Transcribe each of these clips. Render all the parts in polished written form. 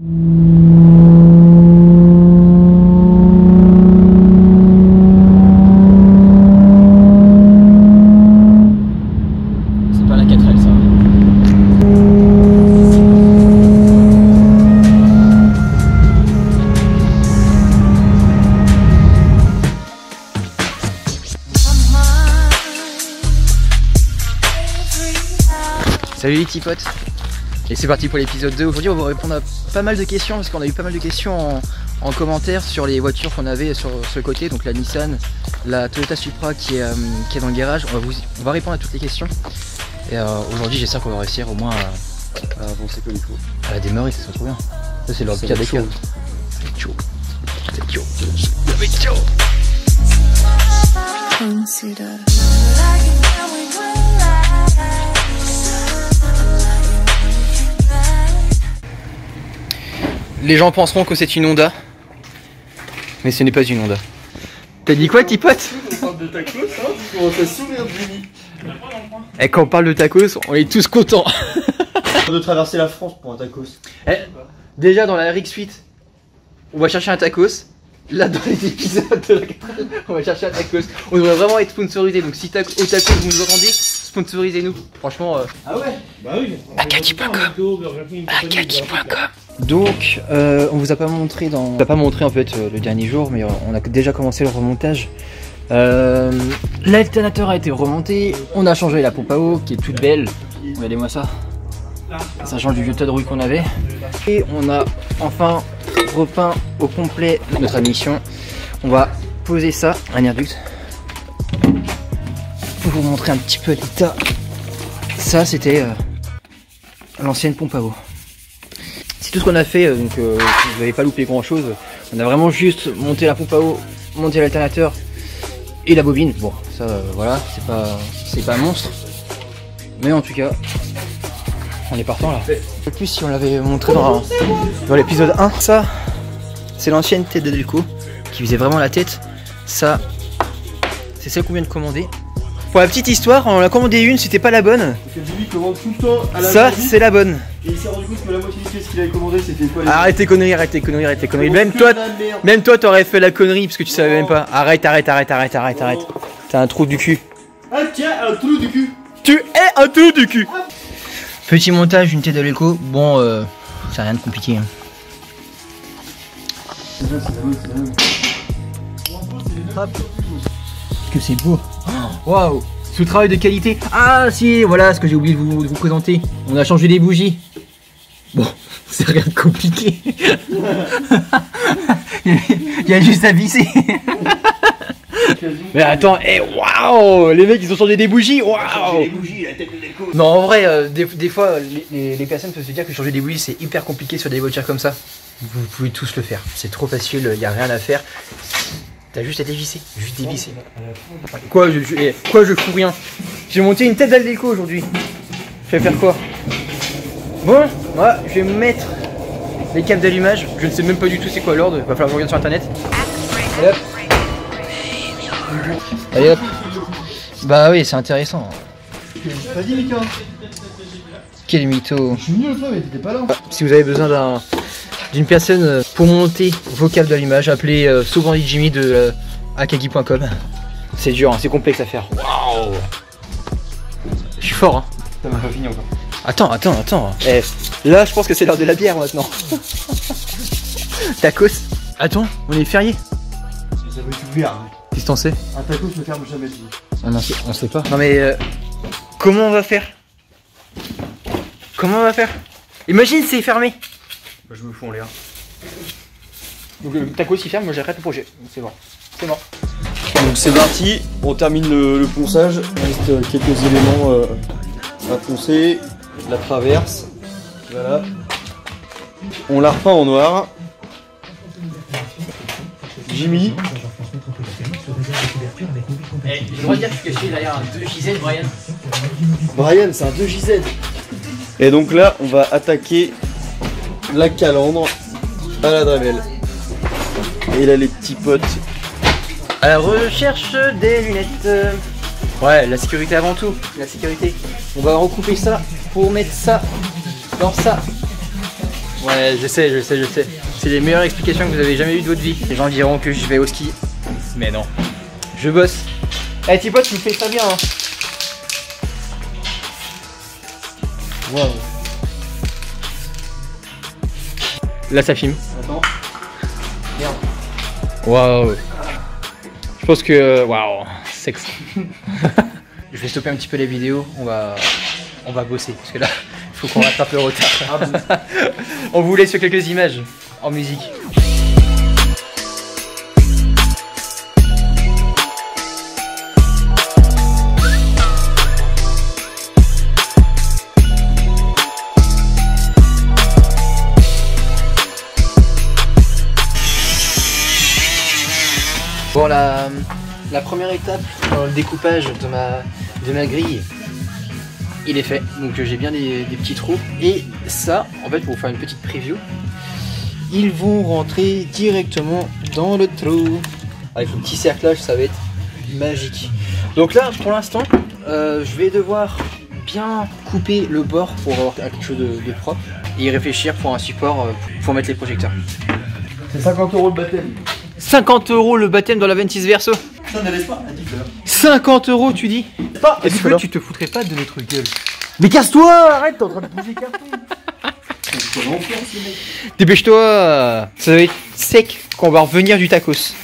C'est pas la 4L ça. Salut les petits potes. Et c'est parti pour l'épisode 2. Aujourd'hui on va répondre à pas mal de questions parce qu'on a eu pas mal de questions en commentaire sur les voitures qu'on avait sur ce côté. Donc la Nissan, la Toyota Supra qui est dans le garage. On va répondre à toutes les questions. Et aujourd'hui j'espère qu'on va réussir au moins à avancer comme il faut. À la démarrer, ça serait trop bien. Ça c'est leur pire des cas. C'est chaud. C'est chaud. C'est chaud. Les gens penseront que c'est une Honda, mais ce n'est pas une Honda. T'as dit quoi, petit pote? On parle de tacos, hein, tu commences à sourire, Jimmy. Et quand on parle de tacos, on est tous contents. De traverser la France pour un tacos. Eh, déjà dans la RX8, on va chercher un tacos. Là dans les épisodes de la 4, on va chercher un tacos. On devrait vraiment être sponsorisé. Donc si au tacos vous nous entendez, sponsorisez-nous. Franchement. Ah ouais? Bah oui. Akaki.com. Akaki.com. Donc on vous a pas montré en fait le dernier jour, mais on a déjà commencé le remontage. L'alternateur a été remonté. On a changé la pompe à eau qui est toute belle. Regardez-moi ça. Ça change du vieux tas de rouille qu'on avait. Et on a enfin repeint au complet notre admission. On va poser ça, un air duct. Pour vous montrer un petit peu l'état. Ça c'était l'ancienne pompe à eau. C'est tout ce qu'on a fait, donc vous n'avez pas loupé grand chose. On a vraiment juste monté la pompe à eau, monté l'alternateur et la bobine. Bon, ça voilà, c'est pas un monstre. Mais en tout cas, on est partant là. En plus, si on l'avait montré dans l'épisode 1, ça, c'est l'ancienne tête de Delco qui faisait vraiment la tête. Ça, c'est celle qu'on vient de commander. Pour la petite histoire, on en a commandé une, c'était pas la bonne. Parce que Jimmy commande tout le temps à la ça, c'est la bonne. Et il s'est rendu compte que la moitié de ce qu'il avait commandé, c'était quoi? Arrête tes conneries, arrête tes conneries, arrête tes conneries. Même toi, t'aurais fait la connerie parce que tu savais même pas. Arrête. T'as un trou du cul. Ah tiens, un trou du cul. Tu es un trou du cul. Petit montage d'une tête de l'écho. Bon, c'est rien de compliqué. Hein. Hop. Que c'est beau. Waouh. Sous travail de qualité. Ah si, voilà ce que j'ai oublié de vous présenter. On a changé les bougies. Bon, c'est rien de compliqué. Il y a juste à visser. Mais attends, waouh, les mecs ils ont changé des bougies, waouh. Non en vrai, des fois les personnes peuvent se dire que changer des bougies c'est hyper compliqué sur des voitures comme ça. Vous pouvez tous le faire, c'est trop facile, il n'y a rien à faire. T'as juste à dévisser, juste dévisser. Quoi je fous rien. J'ai monté une tête d'Aldeco aujourd'hui. Je vais faire quoi? Bon, moi je vais mettre les câbles d'allumage. Je ne sais même pas du tout c'est quoi l'ordre, il va falloir que je regarde sur internet. Allez hop. Allez hop. Bah oui c'est intéressant. Vas-y Mika. Quel mytho. Je suis venu l'autre fois mais t'étais pas là. Si vous avez besoin d'une personne pour monter vos câbles d'allumage, appelez Sauvandi Jimmy de Akagi.com. C'est dur, hein, c'est complexe à faire. Waouh. Je suis fort hein. T'as même pas fini encore. Attends. Eh, là je pense que c'est l'heure de la bière maintenant. Tacos. Attends, on est férié. Ça veut tout bière. Hein. Qu'est-ce que t'en sais? Un tacos ne ferme jamais. On sait pas. Non mais comment on va faire? Imagine c'est fermé. Bah, je me fous en l'air. Donc le tacos il ferme, moi j'arrête le projet. C'est bon. Donc c'est parti, on termine le ponçage. Il reste quelques éléments à poncer. La traverse. Voilà. On la repeint en noir. Jimmy. Je dois dire que je suis derrière un 2JZ, Brian. Brian, c'est un 2JZ. Et donc là, on va attaquer la calandre à la Dremel. Et là, les petits potes. À la recherche des lunettes. Ouais, la sécurité avant tout. La sécurité. On va recouper ça pour mettre ça dans ça. Ouais, je sais. C'est les meilleures explications que vous avez jamais eues de votre vie. Les gens diront que je vais au ski. Mais non. Je bosse. Eh, Thibaut, tu me fais ça bien, hein. Waouh. Là, ça filme. Attends. Merde. Waouh. Je pense que... Waouh. Sexe. Je vais stopper un petit peu les vidéos. On va bosser. Parce que là, il faut qu'on rattrape le retard. On vous laisse sur quelques images en musique. Bon, la première étape dans le découpage de ma grille, il est fait. Donc j'ai bien des petits trous. Et ça, en fait, pour vous faire une petite preview, ils vont rentrer directement dans le trou. Avec le petit cerclage, ça va être magique. Donc là, pour l'instant, je vais devoir bien couper le bord pour avoir quelque chose de propre. Et y réfléchir pour un support pour mettre les projecteurs. C'est 50 € le baptême. 50 € le baptême dans la 26 Verso. Ça ne laisse pas, à 10 heures. 50 € tu dis? Est-ce que tu te foutrais pas de notre gueule? Mais casse-toi, arrête, t'es en train de bouger carton. Dépêche-toi. Ça va être sec quand on va revenir du tacos.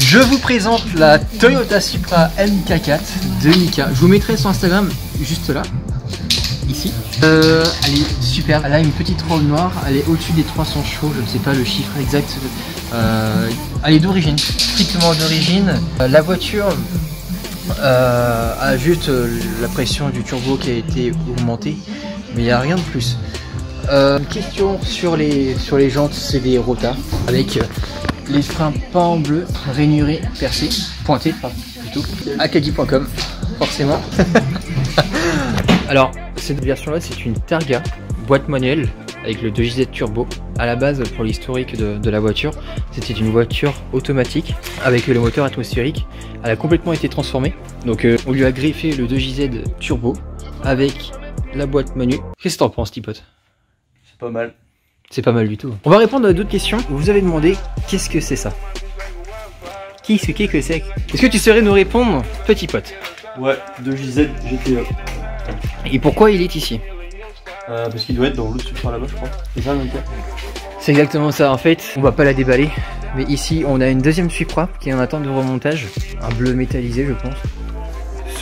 Je vous présente la Toyota Supra MK4 de Mika. Je vous mettrai son Instagram juste là, ici. Elle est superbe. Elle a une petite robe noire. Elle est au-dessus des 300 chevaux. Je ne sais pas le chiffre exact. Elle est d'origine, strictement d'origine. La voiture a juste la pression du turbo qui a été augmentée, mais il n'y a rien de plus. Une question sur les jantes, c'est des Rota avec les freins pas en bleu, rainurés, percés, pointés plutôt. Akagi.com, forcément. Alors, cette version-là, c'est une Targa, boîte manuelle, avec le 2JZ turbo. À la base, pour l'historique de la voiture, c'était une voiture automatique, avec le moteur atmosphérique. Elle a complètement été transformée. Donc, on lui a greffé le 2JZ turbo, avec la boîte manuelle. Qu'est-ce que t'en penses, Tipote? C'est pas mal. C'est pas mal du tout. On va répondre à d'autres questions. Vous vous avez demandé, qu'est-ce que c'est ça? Qu'est-ce que c'est? Est-ce que tu saurais nous répondre, petit pote? Ouais, 2JZ GTE. Et pourquoi il est ici? Parce qu'il doit être dans l'autre Supra là-bas, je crois. C'est ça, même cas. C'est exactement ça. En fait, on va pas la déballer. Mais ici, on a une deuxième Supra qui est en attente de remontage. Un bleu métallisé, je pense.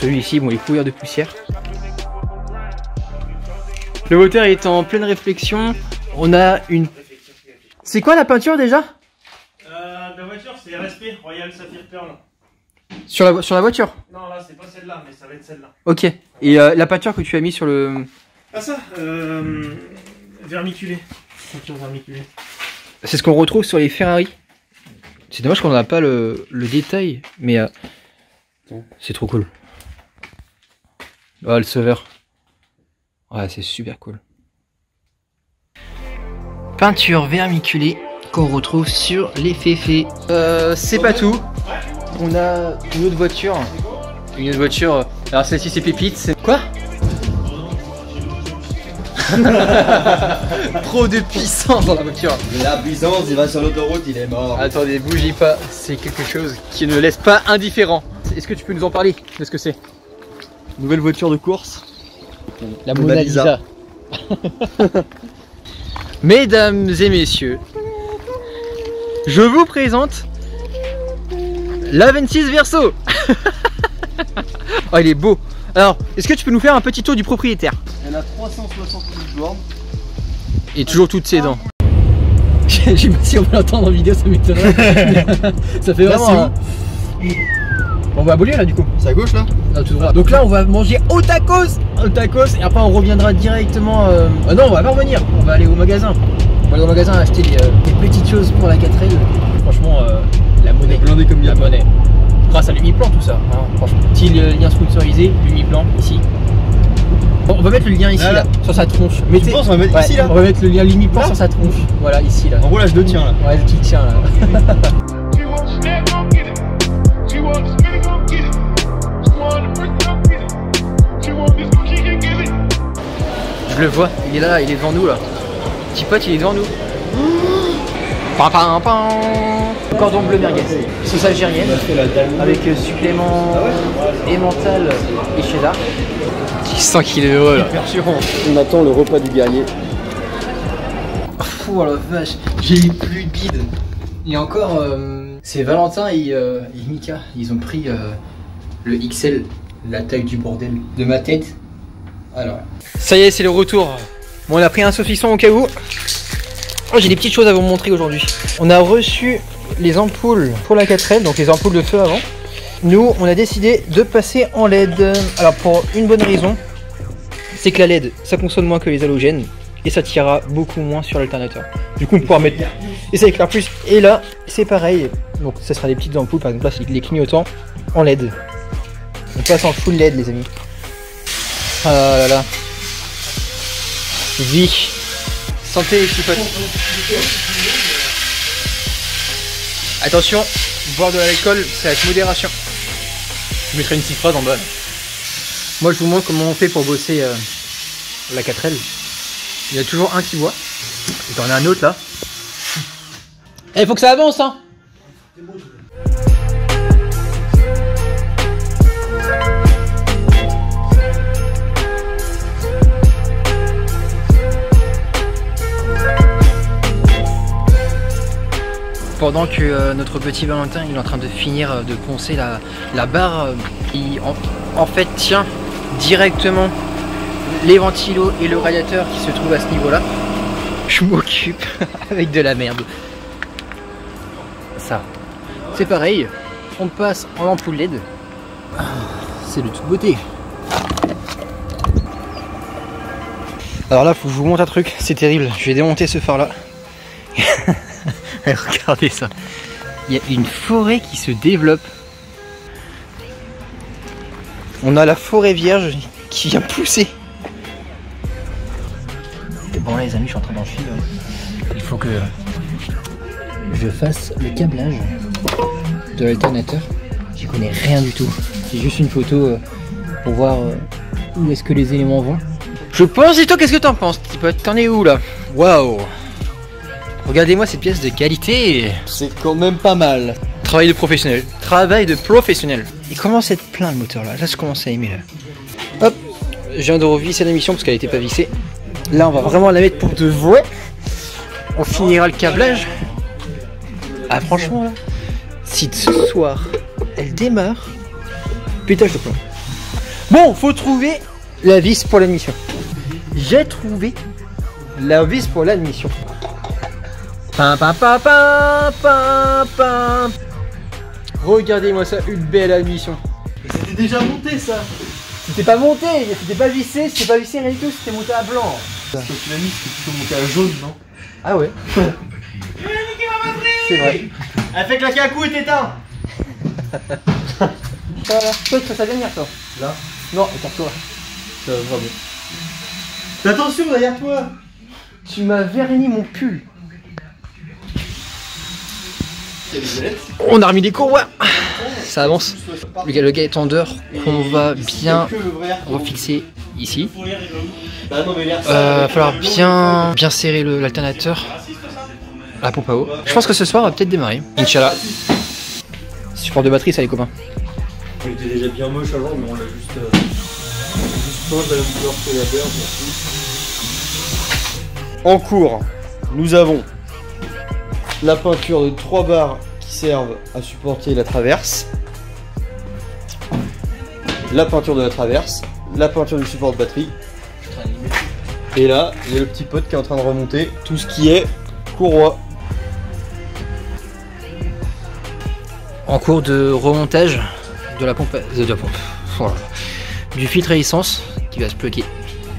Celui-ci, bon, il est couvert de poussière. Le moteur est en pleine réflexion. On a une... C'est quoi la peinture déjà? La voiture, c'est RSP, Royal Sapphire Pearl. Sur la voiture? Non, là, c'est pas celle-là, mais ça va être celle-là. Ok. Et la peinture que tu as mis sur le... Ah ça, vermiculé. Peinture vermiculée. C'est ce qu'on retrouve sur les Ferrari. C'est dommage qu'on n'a pas le détail, mais c'est trop cool. Oh, le sauveur. Ouais, c'est super cool. Peinture vermiculée qu'on retrouve sur les féfés. C'est pas tout. On a une autre voiture. Une autre voiture. Alors celle-ci c'est Pépite. C'est quoi? Trop de puissance dans la voiture. La puissance, il va sur l'autoroute, il est mort. Attendez, bougez pas. C'est quelque chose qui ne laisse pas indifférent. Est-ce que tu peux nous en parler de ce que c'est? Nouvelle voiture de course. La Mona Lisa. Mesdames et messieurs, je vous présente la 26 Verso. Oh, il est beau. Alors, est-ce que tu peux nous faire un petit tour du propriétaire? Elle a 368 bornes. Et toujours toutes ses dents. Je sais pas si on va l'entendre en vidéo, ça m'étonnerait. Ça fait vraiment... On va abolir là du coup. C'est à gauche là? Non, tout droit. Donc là on va manger au tacos, et après on reviendra directement... non, on va pas revenir, on va aller au magasin. On va aller au magasin acheter des petites choses pour la 4L. Franchement, la monnaie. Blindé comme la monnaie. Grâce à l'Uniplan tout ça, hein, franchement. Petit lien sponsorisé, l'Uniplan ici. Bon, on va mettre le lien ici là, sur sa tronche. Tu penses on va mettre ici là? On va mettre le lien limitant sur sa tronche. Voilà, ici là. En gros là je le tiens là. Ouais, tu le tiens là. Je le vois, il est là, il est devant nous là. Petit pote, il est devant nous. Pam pam pam. Cordon bleu merguez, sauce algérienne avec supplément emmental et cheddar. Tu sens qu'il est heureux là. On attend le repas du guerrier. Oh la vache, j'ai eu plus de bide. Et encore, c'est Valentin et Mika, ils ont pris le XL, la taille du bordel de ma tête. Alors, ça y est, c'est le retour. Bon, on a pris un saucisson au cas où. Oh, j'ai des petites choses à vous montrer aujourd'hui. On a reçu les ampoules pour la 4L, donc les ampoules de feu avant. Nous, on a décidé de passer en LED. Alors, pour une bonne raison, c'est que la LED, ça consomme moins que les halogènes et ça tirera beaucoup moins sur l'alternateur. Du coup, on pourra mettre et ça éclaire plus. Et là, c'est pareil. Donc, ça sera des petites ampoules. Par exemple, là, c'est les clignotants en LED. On passe en full LED, les amis. Ah là là. Vie. Santé, les petits potes. Attention, boire de l'alcool, c'est avec modération. Je mettrai une petite phrase en bas. Moi, je vous montre comment on fait pour bosser la 4L. Il y a toujours un qui boit. Et t'en as un autre là. Eh, faut que ça avance, hein. Pendant que notre petit Valentin il est en train de finir de poncer la barre, il en fait tient directement les ventilos et le radiateur qui se trouve à ce niveau là. Je m'occupe avec de la merde. Ça, c'est pareil, on passe en ampoule LED. C'est de toute beauté. Alors là, faut que je vous montre un truc, c'est terrible. Je vais démonter ce phare là. Regardez ça. Il y a une forêt qui se développe. On a la forêt vierge qui vient pousser. Bon là les amis, je suis en train d'en suivre. Il faut que je fasse le câblage de l'alternateur. J'y connais rien du tout. C'est juste une photo pour voir où est-ce que les éléments vont. Je pense, et toi qu'est-ce que t'en penses, petit pote? T'en es où là? Waouh! Regardez-moi cette pièce de qualité. C'est quand même pas mal. Travail de professionnel. Travail de professionnel. Il commence à être plein le moteur là. Là je commence à aimer là. Hop. Je viens de revisser la mission parce qu'elle n'était pas vissée. Là on va vraiment la mettre pour de vrai. On finira le câblage. Ah franchement là. Si ce soir elle démarre. Pétage de plomb. Bon, faut trouver la vis pour l'admission. J'ai trouvé la vis pour l'admission. Pam pam pam pam pam pam. Regardez-moi ça, une belle admission. C'était déjà monté ça. C'était pas monté, c'était pas vissé rien du tout, c'était monté à blanc. Parce que tu l'as mis, c'était plutôt monté à jaune, non? Ah ouais. C'est vrai. Elle fait claquer un coup et t'éteins. Voilà. Toi, ça vient venir toi. Là? Non, écarte-toi. Ça va bien. Fais attention derrière toi. Tu m'as verni mon pull. On a remis des courroies. Ça avance. Le gars est en dehors qu'on va bien refixer ici. Va falloir bien serrer l'alternateur. La pompe à eau. Je pense que ce soir on va peut-être démarrer. Inch'Allah. Support de batterie ça les copains. Il était déjà bien moche avant mais on l'a juste pas de la même couleur que la berge. En cours, nous avons la peinture de 3 barres qui servent à supporter la traverse, la peinture de la traverse, la peinture du support de batterie, et là il y a le petit pote qui est en train de remonter tout ce qui est courroie. En cours de remontage de la pompe, voilà, du filtre à essence qui va se bloquer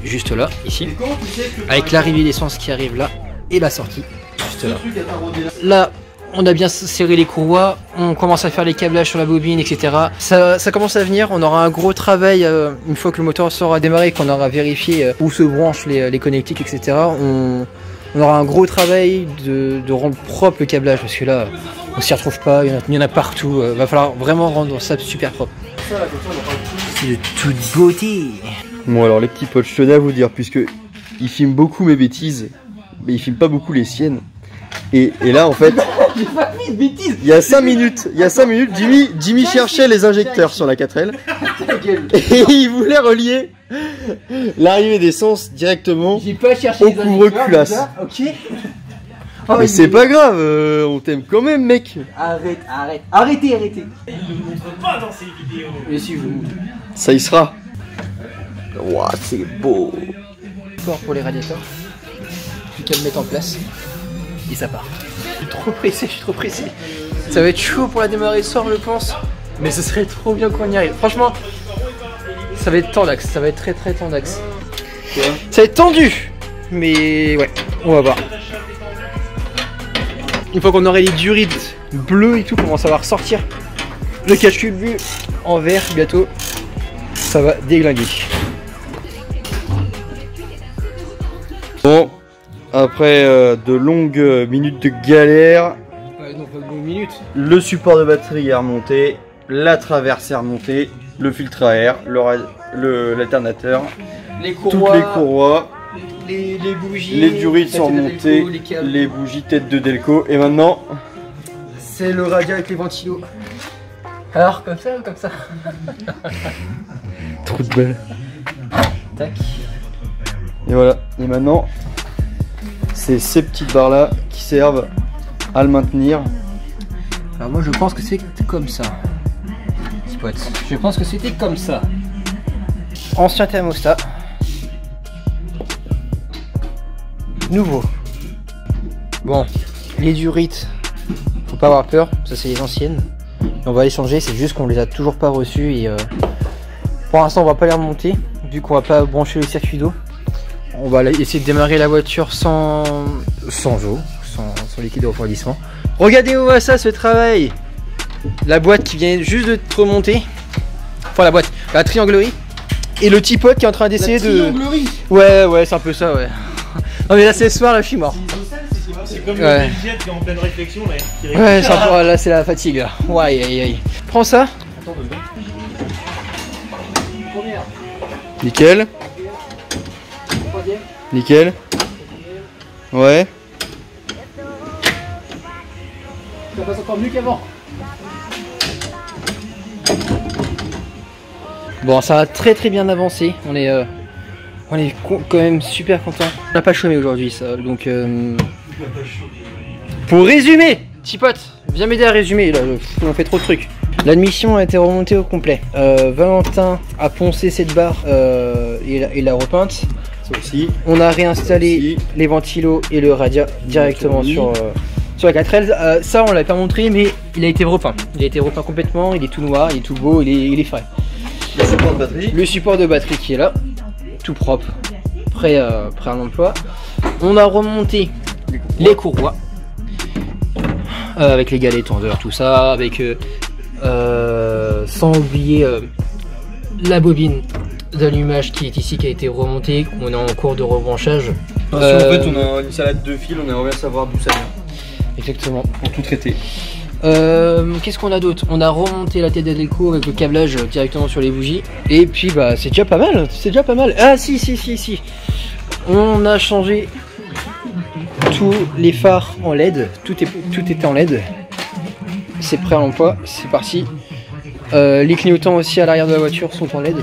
juste là, ici, avec l'arrivée d'essence qui arrive là et la sortie juste là. Là On a bien serré les courroies, on commence à faire les câblages sur la bobine, etc. Ça commence à venir, on aura un gros travail une fois que le moteur sera démarré, qu'on aura vérifié où se branchent les connectiques, etc. On aura un gros travail de rendre propre le câblage, parce que là, on s'y retrouve pas, il y en a partout. Va falloir vraiment rendre ça super propre. C'est de toute beauté. Bon alors les petits potes, je tenais à vous dire, puisque il filme beaucoup mes bêtises, mais il filme pas beaucoup les siennes. Et là en fait, J'ai pas fait de bêtises. il y a 5 minutes, Jimmy cherchait les injecteurs sur la 4L. Et il voulait relier l'arrivée d'essence directement J'ai pas cherché au les couvre-culasse. injecteurs, ok. Oh, Mais c'est pas grave, on t'aime quand même mec. Arrêtez. Il ne montre pas dans ses vidéos. Mais si, je vous montre. Ça y sera. Ouah, c'est beau. Fort pour les radiateurs. Plus qu'à le mettre en place. Et ça part. Je suis trop pressé. Ça va être chaud pour la démarrer ce soir, je pense. Mais ce serait trop bien qu'on y arrive. Franchement, ça va être tendax. Ça va être très tendax. Ça va être tendu. Mais ouais, on va voir. Une fois qu'on aurait les durites bleues et tout, comment ça va ressortir. Le cache-cul vu en vert bientôt. Ça va déglinguer. Bon, après de longues minutes de galère, Non, pas de longues minutes. le support de batterie est remonté, la traverse est remontée, le filtre à air, l'alternateur, Les toutes courroies, les courroies, les bougies, les durites tête sont de remontées, Delco, les câbles. les bougies tête de Delco, et maintenant, C'est le radiateur avec les ventilos. Alors, comme ça ou comme ça? trop de belle. Tac. Et voilà, et maintenant, c'est ces petites barres là qui servent à le maintenir. Alors moi je pense que c'est comme ça. Petit pote. Je pense que c'était comme ça. Ancien thermostat. Nouveau. Bon, les durites, faut pas avoir peur, ça c'est les anciennes. Et on va les changer, c'est juste qu'on les a toujours pas reçues et pour l'instant on va pas les remonter, vu qu'on va pas brancher le circuit d'eau. On va essayer de démarrer la voiture sans eau, sans liquide de refroidissement. Regardez-moi ça, ce travail. La boîte qui vient juste de remonter. Enfin la boîte, la trianglerie. Et le petit pote qui est en train d'essayer de... Ouais, c'est un peu ça, ouais. Non mais là c'est ce soir, là je suis mort. C'est comme Ouais. le jet qui est en pleine réflexion. Là, qui Ouais, c'est un peu... là c'est la fatigue là. Ouais, aïe. Prends ça. Première. Nickel, Troisième. nickel. Ouais. Ça passe encore mieux qu'avant. Bon, ça a très bien avancé. On est quand même super content. On n'a pas chômé aujourd'hui, ça. Donc, pour résumer, petit pote, viens m'aider à résumer. Là, on fait trop de trucs. L'admission a été remontée au complet. Valentin a poncé cette barre et l'a repeinte. Ça aussi. On a réinstallé Aussi. les ventilos et le radia directement sur la 4L. Ça on l'a pas montré, mais il a été repeint. Il a été repeint complètement, il est tout noir, il est tout beau, il est frais. Le support de batterie. Le support de batterie qui est là, tout propre, prêt à l'emploi. On a remonté les courroies avec les galets tendeurs, tout ça, avec sans oublier la bobine d'allumage qui est ici, qui a été remontée, on est en cours de rebranchage. En fait, on a une salade de fil, on aimerait bien savoir d'où ça vient. Exactement. Pour tout traiter. Qu'est-ce qu'on a d'autre? On a remonté la tête de Delco avec le câblage directement sur les bougies. Et puis bah c'est déjà pas mal, Ah si. On a changé tous les phares en LED, tout était en LED. C'est prêt à l'emploi, c'est parti. Les clignotants aussi à l'arrière de la voiture sont en LED.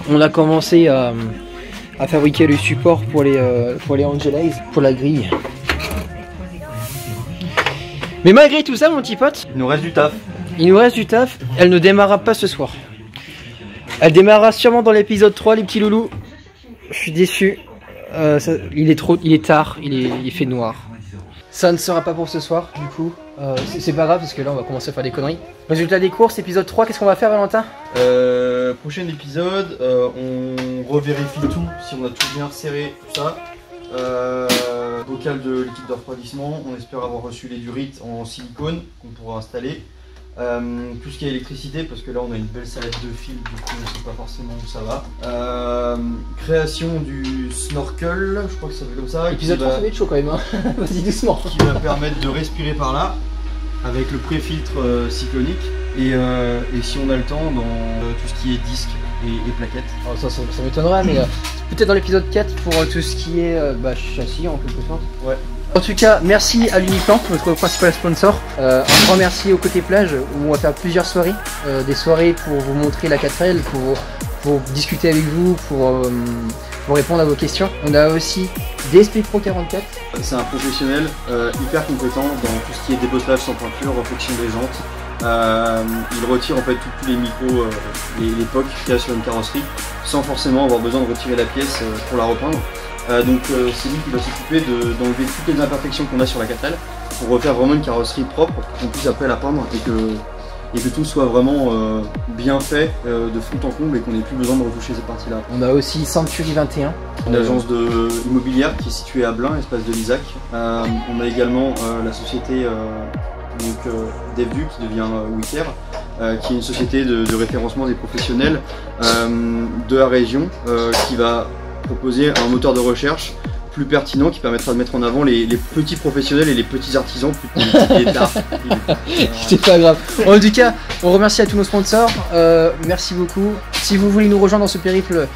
On a commencé à fabriquer le support pour les Angelize, pour la grille. Mais malgré tout ça, mon petit pote, Il nous reste du taf. il nous reste du taf. Elle ne démarrera pas ce soir. Elle démarrera sûrement dans l'épisode 3, les petits loulous. Je suis déçu. Il est tard, il fait noir. Ça ne sera pas pour ce soir, du coup. C'est pas grave parce que là on va commencer à faire des conneries. Résultat des courses, épisode 3, qu'est-ce qu'on va faire, Valentin? Prochain épisode, on revérifie tout, si on a tout bien serré, tout ça. bocal de liquide de refroidissement. On espère avoir reçu les durites en silicone qu'on pourra installer. Tout ce qui est électricité, parce que là on a une belle salette de fil, du coup on ne sait pas forcément où ça va. Création du snorkel, je crois que ça s'appelle comme ça. Épisode 3, ça va être chaud quand même, hein. Vas-y doucement. Qui va permettre de respirer par là, avec le pré-filtre cyclonique. Et si on a le temps, dans tout ce qui est disque et plaquettes. Oh, ça m'étonnerait, mais peut-être dans l'épisode 4 pour tout ce qui est châssis en quelque sorte. Ouais. En tout cas, merci à l'Uniplan, notre principal sponsor. Un grand merci au Côté Plage où on va faire plusieurs soirées. Des soirées pour vous montrer la 4L, pour discuter avec vous, pour répondre à vos questions. On a aussi DSP Pro 44. C'est un professionnel hyper compétent dans tout ce qui est débosselage sans peinture, reflection des jantes. Il retire en fait tous les micros, les pocs qu'il y a sur une carrosserie sans forcément avoir besoin de retirer la pièce pour la repeindre. Donc c'est lui qui va s'occuper d'enlever toutes les imperfections qu'on a sur la 4L pour refaire vraiment une carrosserie propre pour qu'on puisse après la peindre et que tout soit vraiment bien fait de fond en comble et qu'on n'ait plus besoin de retoucher cette partie là. On a aussi Century 21. Une agence immobilière qui est située à Blain, espace de l'Isaac. On a également la société DevDu qui devient Wicker, qui est une société de référencement des professionnels de la région qui va proposer un moteur de recherche plus pertinent qui permettra de mettre en avant les petits professionnels et les petits artisans plutôt que les petits C'est pas grave. En tout cas, on remercie à tous nos sponsors. Merci beaucoup. Si vous voulez nous rejoindre dans ce périple,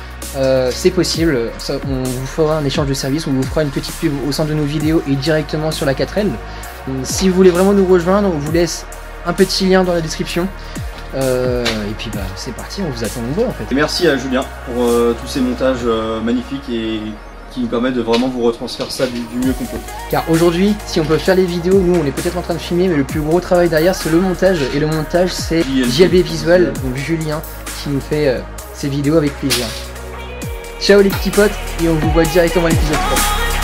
c'est possible. On vous fera un échange de services, on vous fera une petite pub au sein de nos vidéos et directement sur la 4L. Si vous voulez vraiment nous rejoindre, on vous laisse un petit lien dans la description. Et puis c'est parti, on vous attend nombreux en fait. Et merci à Julien pour tous ces montages magnifiques et qui nous permettent de vraiment vous retranscrire ça du mieux qu'on peut. Car aujourd'hui, si on peut faire les vidéos, nous on est peut-être en train de filmer, mais le plus gros travail derrière c'est le montage. Et le montage c'est JLB Visual, donc Julien, qui nous fait ces vidéos avec plaisir. Ciao les petits potes, et on vous voit directement à l'épisode 3.